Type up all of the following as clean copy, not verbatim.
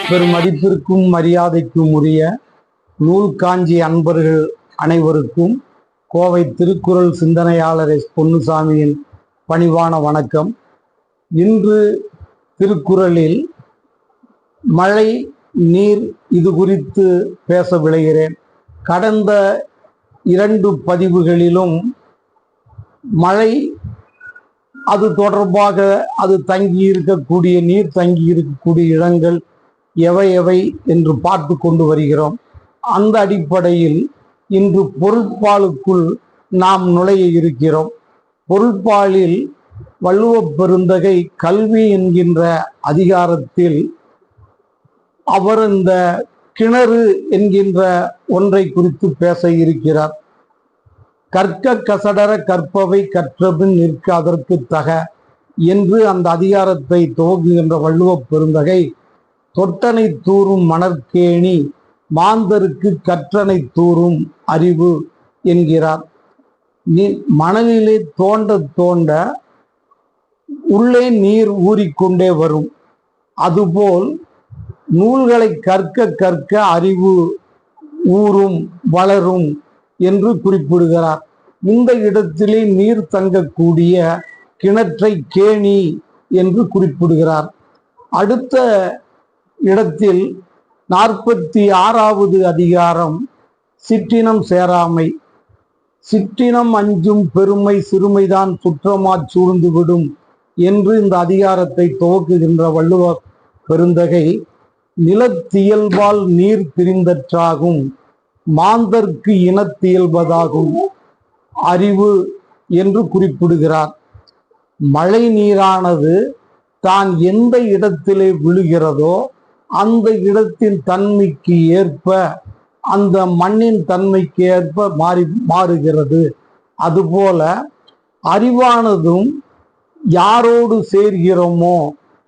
பெருமதிப்பிற்கும் மரியாதைக்கும் உரிய நூல் காஞ்சி அன்பர்கள் அனைவருக்கும் கோவை திருக்குறள் சிந்தனையாளர் எஸ் பொன்னுசாமியின் பணிவான வணக்கம். இன்று திருக்குறளில் மழை நீர் இது குறித்து பேச விளைகிறேன். கடந்த 2 பதிவுகளிலும் மழை அது தொடர்பாக அது தங்கி இருக்கக்கூடிய நீர் தங்கி இருக்கக்கூடிய இடங்கள் எவை எவை என்று பார்த்து கொண்டு வருகிறோம். அந்த அடிப்படையில் இன்று பொருட்பாலுக்குள் நாம் நுழைய இருக்கிறோம். பொருட்பாலில் வள்ளுவப் பெருந்தகை கல்வி என்கின்ற அதிகாரத்தில் அவர் இந்த கிணறு என்கின்ற ஒன்றை குறித்து பேச இருக்கிறார். கற்க கசடர கற்பவை கற்றபின் நிற்க அதற்கு தக என்று அந்த அதிகாரத்தை துவங்குகின்ற வள்ளுவப் பெருந்தகை தொட்டனை தூறும் மணற்கேணி மாந்தருக்கு கற்றனை தூறும் அறிவு என்கிறார். மணலிலே தோண்ட தோண்ட உள்ளே நீர் ஊறிக்கொண்டே வரும். அதுபோல் நூல்களை கற்க கற்க அறிவு ஊறும் வளரும் என்று குறிப்பிடுகிறார். இந்த இடத்திலே நீர் தங்கக்கூடிய கிணற்றை கேணி என்று குறிப்பிடுகிறார். அடுத்த இடத்தில் 46வது அதிகாரம் சிற்றினம் சேராமை. சிற்றினம் அஞ்சும் பெருமை சிறுமைதான் சுற்றமாச் சூழ்ந்துவிடும் என்று இந்த அதிகாரத்தை துவக்குகின்ற வள்ளுவ பெருந்தகை நிலத்தியல்பால் நீர் பிரிந்தற்றாகும் மாந்தர்க்கு இனத்தியல்பதாகும் அறிவு என்று குறிப்பிடுகிறார். மழை நீரானது தான் எந்த இடத்திலே விழுகிறதோ அந்த இடத்தின் தன்மைக்கு ஏற்ப அந்த மண்ணின் தன்மைக்கு ஏற்ப மாறுகிறது. அதுபோல அறிவானதும் யாரோடு சேர்கிறோமோ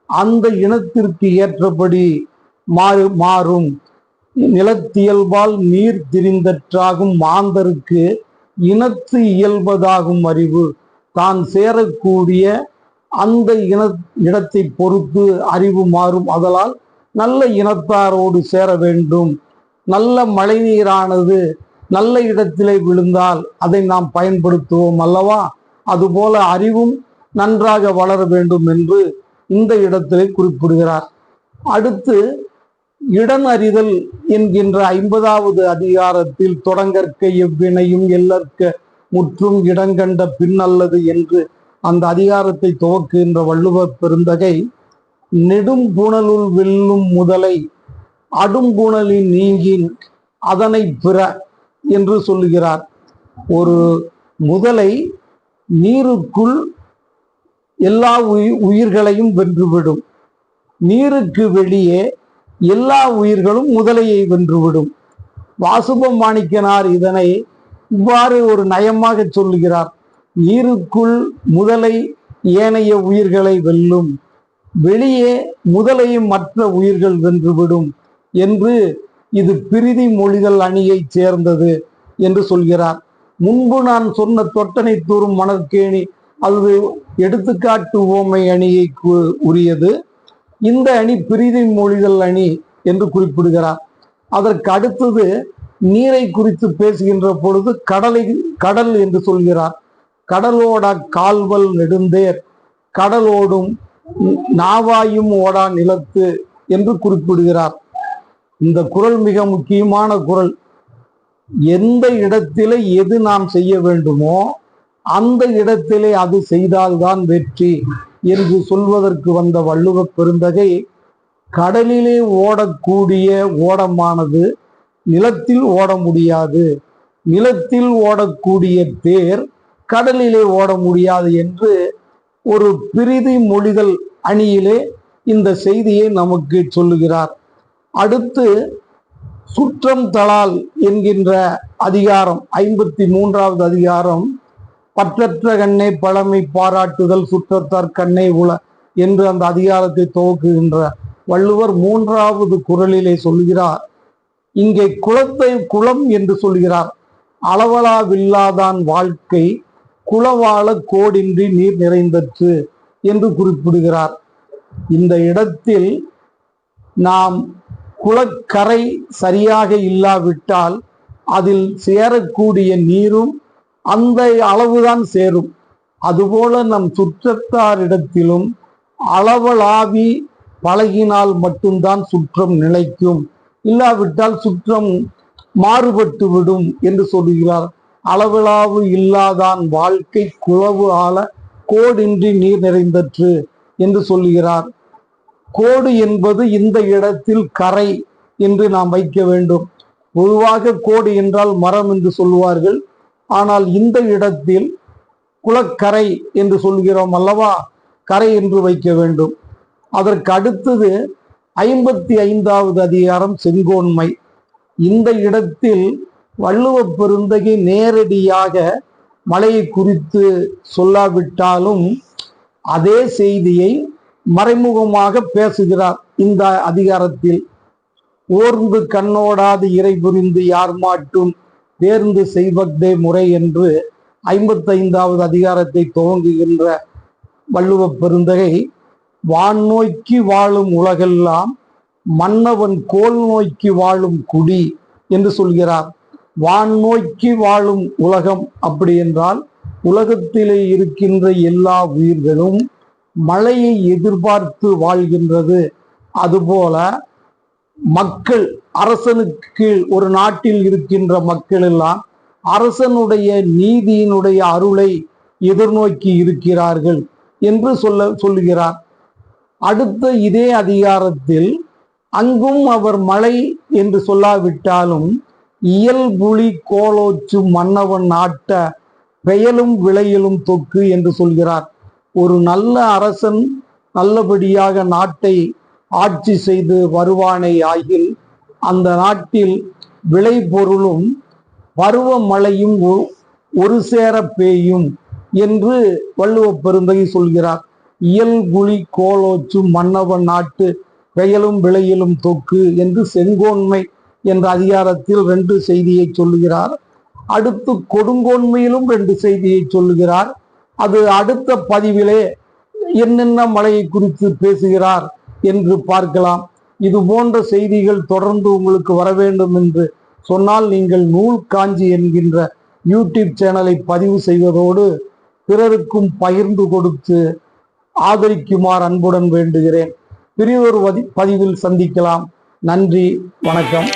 அந்த இனத்திற்கு ஏற்றபடி மாறும். நிலத்தியல்பால் நீர் திரிந்தற்றாகும் மாந்தருக்கு இனத்து இயல்பதாகும் அறிவு. தான் சேரக்கூடிய அந்த இடத்தை பொறுத்து அறிவு மாறும். அதனால் நல்ல இனத்தாரோடு சேர வேண்டும். நல்ல மழை நீரானது நல்ல இடத்திலே விழுந்தால் அதை நாம் பயன்படுத்துவோம் அல்லவா? அதுபோல அறிவும் நன்றாக வளர வேண்டும் என்று இந்த இடத்திலே குறிப்பிடுகிறார். அடுத்து இடன் அறிதல் என்கின்ற 50வது அதிகாரத்தில் தொடங்கற்க எவ்வினையும் எல்லற்க முற்றும் இடங்கண்ட பின்னல்லது என்று அந்த அதிகாரத்தை துவக்குகின்ற வள்ளுவப் பெருந்தகை நெடும் புனலுள் வெல்லும் முதலை அடும் புனலின் நீங்கின் அதனை பிற என்று சொல்லுகிறார். ஒரு முதலை நீருக்குள் எல்லா உயிர்களையும் வென்றுவிடும். நீருக்கு வெளியே எல்லா உயிர்களும் முதலையை வென்றுவிடும். வாசுப மாணிக்கனார் இதனை இவ்வாறு ஒரு நயமாக சொல்லுகிறார். நீருக்குள் முதலை ஏனைய உயிர்களை வெல்லும், வெளியே முதலையும் மற்ற உயிர்கள் வென்றுவிடும் என்று இது பிரிதி மொழிதல் அணியை சேர்ந்தது என்று சொல்கிறார். முன்பு நான் சொன்ன தொட்டனை தூறும் மணற்கேணி அது எடுத்துக்காட்டு ஓமை அணியை உரியது. இந்த அணி பிரிதி மொழிதல் அணி என்று குறிப்பிடுகிறார். அதற்கு அடுத்தது நீரை குறித்து பேசுகின்ற பொழுது கடல் என்று சொல்கிறார். கடலோட கால்வல் நெடுந்தேர் கடலோடும் நாவாயும் ஓடா நிலத்து என்று குறிப்பிடுகிறார். இந்த குறள் மிக முக்கியமான குறள். எந்த இடத்திலே எது நாம் செய்ய வேண்டுமோ அந்த இடத்திலே அது செய்தால்தான் வெற்றி என்று சொல்வதற்கு வந்த வள்ளுவப் பெருந்தகை கடலிலே ஓடக்கூடிய ஓடமானது நிலத்தில் ஓட முடியாது, நிலத்தில் ஓடக்கூடிய தேர் கடலிலே ஓட முடியாது என்று ஒரு பிரிதி மொழிதல் அணியிலே இந்த செய்தியை நமக்கு சொல்லுகிறார். அடுத்து சுற்றம் தளால் என்கின்ற அதிகாரம் 53வது அதிகாரம் பற்றற்ற கண்ணே பழமை பாராட்டுதல் சுற்றத்தார் கண்ணே உள என்று அந்த அதிகாரத்தை துவக்குகின்ற வள்ளுவர் 3வது குறளிலே சொல்லுகிறார். இங்கே குளத்தை குளம் என்று சொல்கிறார். அளவலாவில்லாதான் வாழ்க்கை குளவாள கோடின்றி நீர் நிறைந்தற்று என்று குறிப்பிடுகிறார். இந்த இடத்தில் நாம் குளக்கரை சரியாக இல்லாவிட்டால் அதில் சேரக்கூடிய நீரும் அந்த அளவுதான் சேரும். அதுபோல நம் சுற்றத்தாரிடத்திலும் அளவளாவி பழகினால் மட்டும்தான் சுற்றம் நிலைக்கும், இல்லாவிட்டால் சுற்றம் மாறுபட்டு விடும் என்று சொல்லுகிறார். அளவளாவு இல்லாதான் வாழ்க்கை குளவு ஆள கோடின்றி நீர் நிறைந்தற்று என்று சொல்லுகிறார். கோடு என்பது இந்த இடத்தில் கரை என்று நாம் வைக்க வேண்டும். பொதுவாக கோடு என்றால் மரம் என்று சொல்லுவார்கள். ஆனால் இந்த இடத்தில் குளக்கரை என்று சொல்கிறோம் அல்லவா, கரை என்று வைக்க வேண்டும். அதற்கு அடுத்தது 55வது அதிகாரம் செங்கோன்மை. இந்த இடத்தில் வள்ளுவ பெருந்தகை நேரடியாக மலையை குறித்து சொல்லாவிட்டாலும் அதே செய்தியை மறைமுகமாக பேசுகிறார். இந்த அதிகாரத்தில் ஓர்ந்து கண்ணோடாது இறை புரிந்து யார் மாட்டும் தேர்ந்து செய்வதே முறை என்று 55வது அதிகாரத்தை துவங்குகின்ற வள்ளுவ பெருந்தகை வான் நோக்கி வாழும் உலகெல்லாம் மன்னவன் கோல் நோக்கி வாழும் குடி என்று சொல்கிறார். வான் நோக்கி வாழும் உலகம் அப்படி என்றால் உலகத்திலே இருக்கின்ற எல்லா உயிர்களும் மழையை எதிர்பார்த்து வாழ்கின்றது. அதுபோல மக்கள், அரசனுக்கு ஒரு நாட்டில் இருக்கின்ற மக்கள் எல்லாம் அரசனுடைய நீதியினுடைய அருளை எதிர்நோக்கி இருக்கிறார்கள் என்று சொல்லுகிறார். அடுத்த இதே அதிகாரத்தில் அங்கும் அவர் மழை என்று சொல்லாவிட்டாலும் இயல்புலி கோலோச்சு மன்னவன் நாட்ட பெயலும் விளையலும் தொக்கு என்று சொல்கிறார். ஒரு நல்ல அரசன் நல்லபடியாக நாட்டை ஆட்சி செய்து வருவானே ஆகில் அந்த நாட்டில் விளைபொருளும் பருவமழையும் ஒரு சேர பெய்யும் என்று வள்ளுவ பெருந்தகை சொல்கிறார். இயல்குழி கோலோச்சு மன்னவன் நாட்டு பெயலும் விளையலும் தொக்கு என்று செங்கோன்மை என்ற அதிகாரத்தில் 2 செய்தியை சொல்லுகிறார். அடுத்து கொடுங்கோன்மையிலும் 2 செய்தியை சொல்லுகிறார். அது அடுத்த பதிவிலே என்னென்ன மழையை குறித்து பேசுகிறார் என்று பார்க்கலாம். இது போன்ற செய்திகள் தொடர்ந்து உங்களுக்கு வர வேண்டும் என்று சொன்னால் நீங்கள் நூல் காஞ்சி என்கின்ற யூடியூப் சேனலை பதிவு செய்வதோடு பிறருக்கும் பகிர்ந்து கொடுத்து ஆதரிக்குமாறு அன்புடன் வேண்டுகிறேன். பெரியதொரு பதிவில் சந்திக்கலாம். நன்றி, வணக்கம்.